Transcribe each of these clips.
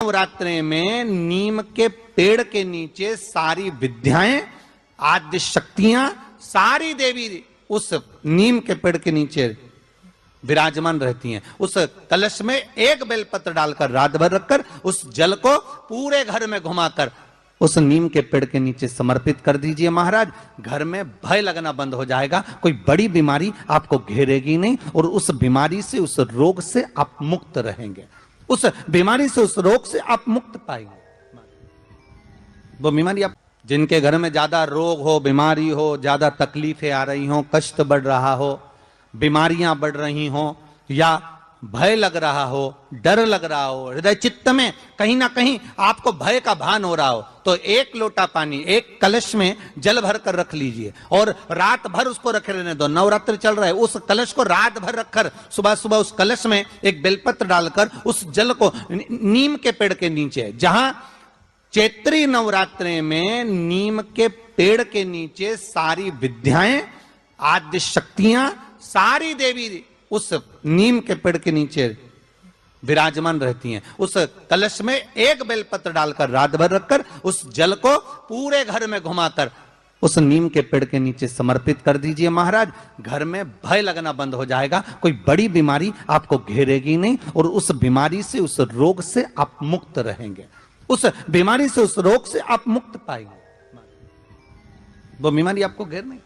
नवरात्रे में नीम के पेड़ के नीचे सारी विद्याएं, आद्य शक्तियां, सारी देवी उस नीम के पेड़ के नीचे विराजमान रहती हैं। उस कलश में एक बेलपत्र डालकर रात भर रखकर उस जल को पूरे घर में घुमाकर उस नीम के पेड़ के नीचे समर्पित कर दीजिए महाराज। घर में भय लगना बंद हो जाएगा, कोई बड़ी बीमारी आपको घेरेगी नहीं और उस बीमारी से, उस रोग से आप मुक्त रहेंगे। उस बीमारी से, उस रोग से आप मुक्त पाएंगे। वो बीमारी आप, जिनके घर में ज्यादा रोग हो, बीमारी हो, ज्यादा तकलीफें आ रही हो, कष्ट बढ़ रहा हो, बीमारियां बढ़ रही हो, या भय लग रहा हो, डर लग रहा हो, हृदय चित्त में कहीं ना कहीं आपको भय का भान हो रहा हो, तो एक लोटा पानी एक कलश में जल भर कर रख लीजिए और रात भर उसको रखे रहने दो। नवरात्र चल रहा है, उस कलश को रात भर रखकर सुबह सुबह उस कलश में एक बेलपत्र डालकर उस जल को नीम के पेड़ के नीचे, जहां चैत्री नवरात्रे में नीम के पेड़ के नीचे सारी विद्याएं, आद्य शक्तियां, सारी देवी उस नीम के पेड़ के नीचे विराजमान रहती हैं। उस कलश में एक बेलपत्र डालकर रात भर रखकर उस जल को पूरे घर में घुमाकर उस नीम के पेड़ के नीचे समर्पित कर दीजिए महाराज। घर में भय लगना बंद हो जाएगा, कोई बड़ी बीमारी आपको घेरेगी नहीं और उस बीमारी से, उस रोग से आप मुक्त रहेंगे। उस बीमारी से, उस रोग से आप मुक्त पाएंगे। वो बीमारी आपको घेर नहीं।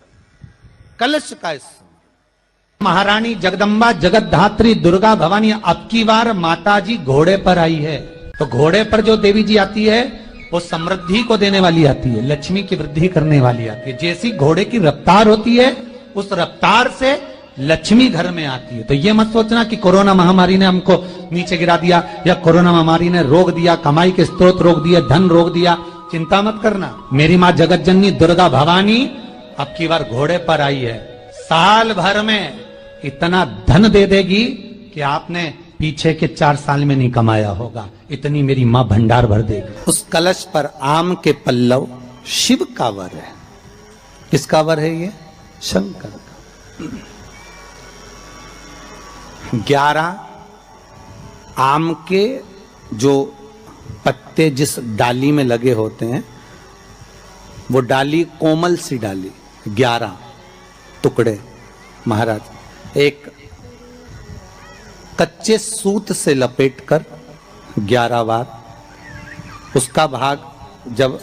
कलश का महारानी जगदम्बा जगतधात्री दुर्गा भवानी अब की बार माताजी घोड़े पर आई है। तो घोड़े पर जो देवी जी आती है वो समृद्धि को देने वाली आती है, लक्ष्मी की वृद्धि करने वाली आती है। जैसी घोड़े की रफ्तार होती है उस रफ्तार से लक्ष्मी घर में आती है। तो ये मत सोचना कि कोरोना महामारी ने हमको नीचे गिरा दिया या कोरोना महामारी ने रोक दिया, कमाई के स्रोत रोक दिया, धन रोक दिया। चिंता मत करना, मेरी माँ जगत जननी दुर्गा भवानी अब की बार घोड़े पर आई है। साल भर में इतना धन दे देगी कि आपने पीछे के 4 साल में नहीं कमाया होगा, इतनी मेरी मां भंडार भर देगी। उस कलश पर आम के पल्लव शिव का वर है। किसका वर है ये? शंकर का। 11 आम के जो पत्ते जिस डाली में लगे होते हैं, वो डाली कोमल सी डाली, 11 टुकड़े महाराज एक कच्चे सूत से लपेटकर 11 बार उसका भाग, जब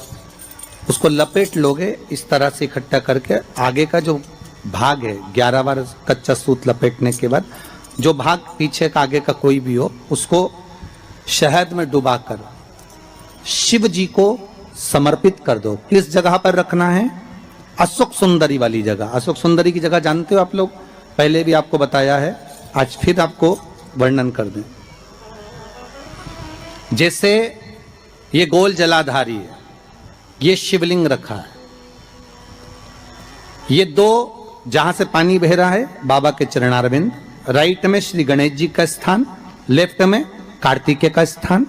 उसको लपेट लोगे इस तरह से इकट्ठा करके, आगे का जो भाग है 11 बार कच्चा सूत लपेटने के बाद जो भाग पीछे का आगे का कोई भी हो, उसको शहद में डुबाकर शिव जी को समर्पित कर दो। किस जगह पर रखना है? अशोक सुंदरी वाली जगह। अशोक सुंदरी की जगह जानते हो आप लोग, पहले भी आपको बताया है, आज फिर आपको वर्णन कर दें। जैसे ये गोल जलाधारी है, ये शिवलिंग रखा है, ये 2 जहां से पानी बह रहा है बाबा के चरणारविंद, राइट में श्री गणेश जी का स्थान, लेफ्ट में कार्तिकेय का स्थान,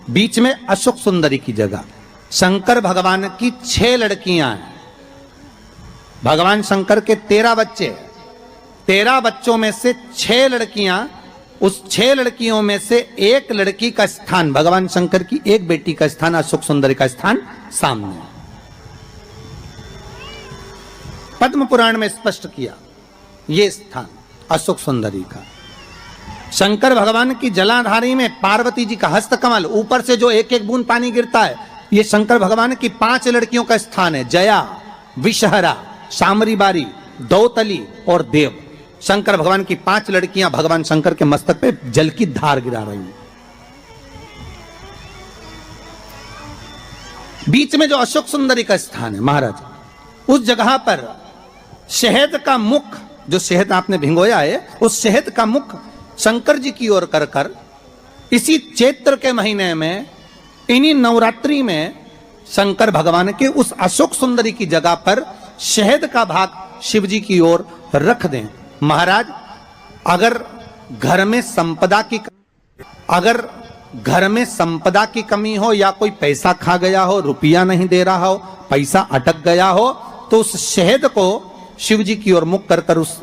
बीच में अशोक सुंदरी की जगह। शंकर भगवान की 6 लड़कियां हैं। भगवान शंकर के 13 बच्चे, 13 बच्चों में से 6 लड़कियां, उस 6 लड़कियों में से एक लड़की का स्थान, भगवान शंकर की एक बेटी का स्थान, अशोक सुंदरी का स्थान सामने पद्म पुराण में स्पष्ट किया। ये स्थान अशोक सुंदरी का। शंकर भगवान की जलाधारी में पार्वती जी का हस्तकमल, ऊपर से जो एक एक बूंद पानी गिरता है, ये शंकर भगवान की 5 लड़कियों का स्थान है। जया, विषहरा, शामरी बारी, दौतली और देव। शंकर भगवान की 5 लड़कियां भगवान शंकर के मस्तक पे जल की धार गिरा रही हैं। बीच में जो अशोक सुंदरी का स्थान है महाराज, उस जगह पर शहद का मुख, जो शहद आपने भिंगोया है, उस शहद का मुख शंकर जी की ओर कर कर इसी चैत्र के महीने में, इन्हीं नवरात्रि में शंकर भगवान के उस अशोक सुंदरी की जगह पर शहद का भाग शिव जी की ओर रख दें। महाराज अगर घर में संपदा की कमी हो या कोई पैसा खा गया हो, रुपया नहीं दे रहा हो, पैसा अटक गया हो, तो उस शहद को शिव जी की ओर मुख कर कर उस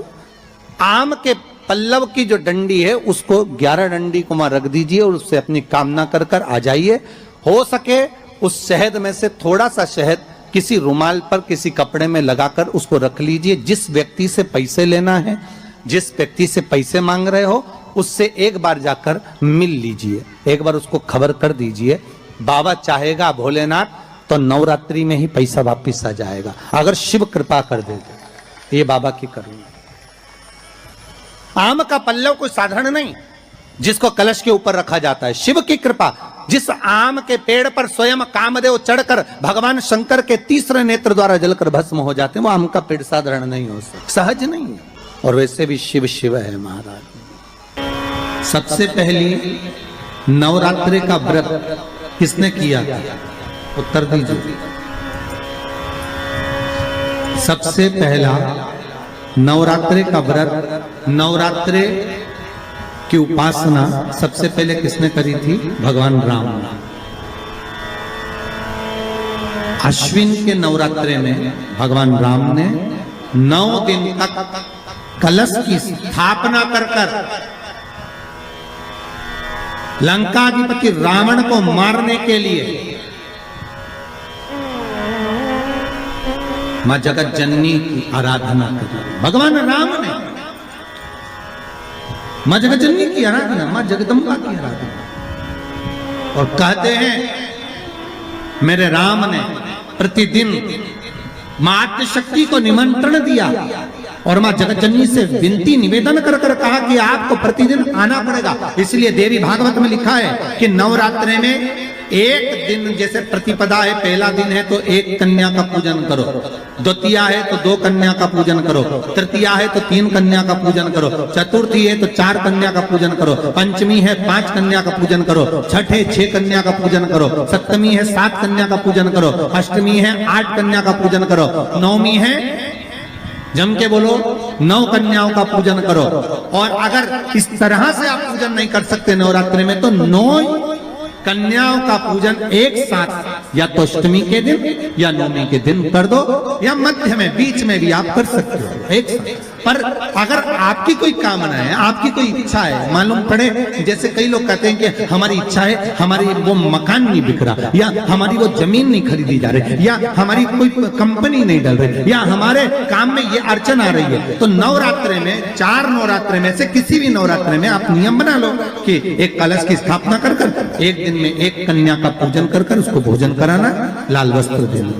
आम के पल्लव की जो डंडी है उसको 11 डंडी को वहां रख दीजिए और उससे अपनी कामना कर कर आ जाइए। हो सके उस शहद में से थोड़ा सा शहद किसी रुमाल पर किसी कपड़े में लगाकर उसको रख लीजिए। जिस व्यक्ति से पैसे लेना है, जिस व्यक्ति से पैसे मांग रहे हो, उससे एक बार जाकर मिल लीजिए, एक बार उसको खबर कर दीजिए। बाबा चाहेगा भोलेनाथ तो नवरात्रि में ही पैसा वापिस आ जाएगा, अगर शिव कृपा कर देगा। ये बाबा की करुणा। आम का पल्लव कोई साधारण नहीं जिसको कलश के ऊपर रखा जाता है, शिव की कृपा। जिस आम के पेड़ पर स्वयं कामदेव चढ़कर भगवान शंकर के तीसरे नेत्र द्वारा जलकर भस्म हो जाते हैं, वो आम का पेड़ साधारण नहीं हो सकता, सहज नहीं है। और वैसे भी शिव शिव है महाराज। सबसे पहली नवरात्रि का व्रत किसने किया? उत्तर दीजिए। सबसे पहला नवरात्रि का व्रत, नवरात्रि की उपासना सबसे पहले किसने करी थी? भगवान राम ने। अश्विन के नवरात्रि में भगवान राम ने 9 दिन तक कलश की स्थापना कर लंकाधिपति रावण को मारने के लिए मां जगत जननी की आराधना की। भगवान राम ने मां जगत जननी की आराधना, मां जगदम्बा की आराधना। और कहते हैं मेरे राम ने प्रतिदिन मां आद्यशक्ति को निमंत्रण दिया और मां जगत जननी से विनती निवेदन कर कर कहा कि आपको प्रतिदिन आना पड़ेगा। इसलिए देवी भागवत में लिखा है कि नवरात्रि में एक दिन, जैसे प्रतिपदा है, पहला दिन है तो एक कन्या का पूजन करो, द्वितीया है तो 2 कन्या का पूजन करो, तृतीया है तो 3 कन्या का पूजन करो, चतुर्थी है तो 4 कन्या का पूजन करो, पंचमी है 5 कन्या का पूजन करो, छठ है 6 कन्या का पूजन करो, सप्तमी है 7 कन्या का पूजन करो, अष्टमी है 8 कन्या का पूजन करो, नवमी है, जम के बोलो, 9 कन्याओं का पूजन करो। और अगर इस तरह से आप पूजन नहीं कर सकते नवरात्रि में तो 9 कन्याओं का पूजन एक साथ या तो अष्टमी के दिन या नवमी के दिन कर दो, या मध्य में बीच में भी आप कर सकते हो एक साथ। पर अगर आपकी कोई कामना है, आपकी कोई इच्छा है, मालूम पड़े, जैसे कई लोग कहते हैं कि हमारी इच्छा है, हमारी वो मकान नहीं बिक रहा, या हमारी वो जमीन नहीं खरीदी जा रही, या हमारी कोई कंपनी नहीं डल रही, या हमारे काम में ये अड़चन आ रही है, तो नवरात्रि में 4 नवरात्रि में से किसी भी नवरात्रि में आप नियम बना लो कि एक कलश की स्थापना कर कर एक दिन में एक कन्या का पूजन कर कर उसको भोजन कराना, लाल वस्त्र देना,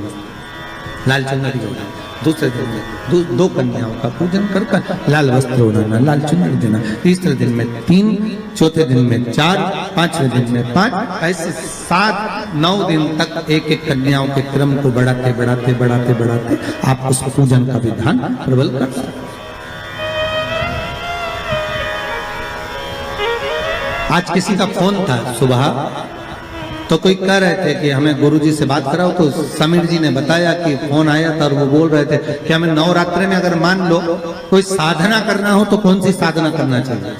लाल चुनरी देना, दूसरे दिन में 2 कन्याओं का पूजन कर कर लाल वस्त्र ओढ़ाना, लाल चुनरी देना, तीसरे दिन में 3, चौथे दिन में 4, 5वें दिन में 5, ऐसे 7-9 दिन तक एक एक कन्याओं के क्रम को बढ़ाते बढ़ाते बढ़ाते बढ़ाते आप उस पूजन का विधान प्रबल कर सकते। आज किसी का फोन था सुबह, तो कोई कह रहे थे कि हमें गुरुजी से बात कराओ, तो समीर जी ने बताया कि फोन आया था और वो बोल रहे थे कि हमें नवरात्रि में अगर मान लो कोई साधना करना हो तो कौन सी साधना करना चाहिए,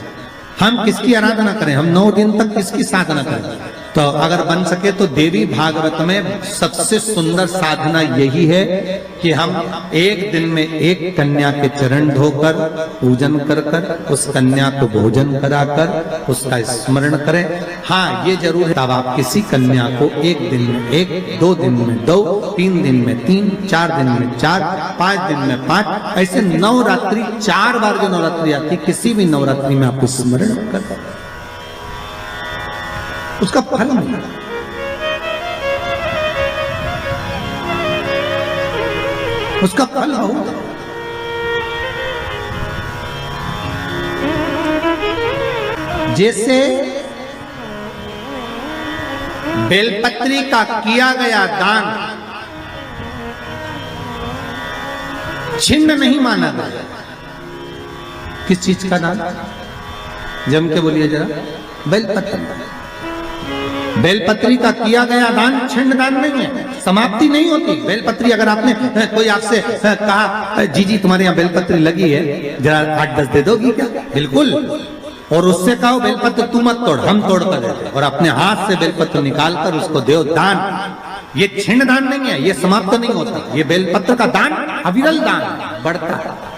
हम किसकी आराधना करें, हम 9 दिन तक किसकी साधना करें। तो अगर बन सके तो देवी भागवत में सबसे सुंदर साधना यही है कि हम एक दिन में एक कन्या के चरण धोकर पूजन कर कर उस कन्या को भोजन कराकर उसका स्मरण करें। हाँ, ये जरूर है, तब आप किसी कन्या को एक दिन में 1, 2 दिन में 2, 3 दिन में 3, 4 दिन में 4, 5 दिन में 5, ऐसे नवरात्रि 4 बार जो नवरात्रि आती, किसी भी नवरात्रि में आप स्मरण कर उसका फल मिला। उसका फल होगा। जैसे बेलपत्री का किया गया दान छिन्न नहीं माना गया। किस चीज का दान? जम के बोलिए जरा। बेलपत्री। बेलपत्री का किया गया दान छिन्न दान नहीं है, समाप्ति नहीं होती। बेलपत्री अगर आपने कोई आपसे कहा जी जी तुम्हारे यहाँ बेलपत्री लगी है, जरा 8-10 दे दोगी क्या? बिल्कुल। और उससे कहो बेलपत्र तू मत तोड़, हम तोड़ कर देते, और अपने हाथ से बेलपत्र निकाल कर उसको दो दान। ये छिन्न दान नहीं है, ये समाप्त नहीं होता। ये बेलपत्र का दान अविरल दान बढ़ता है।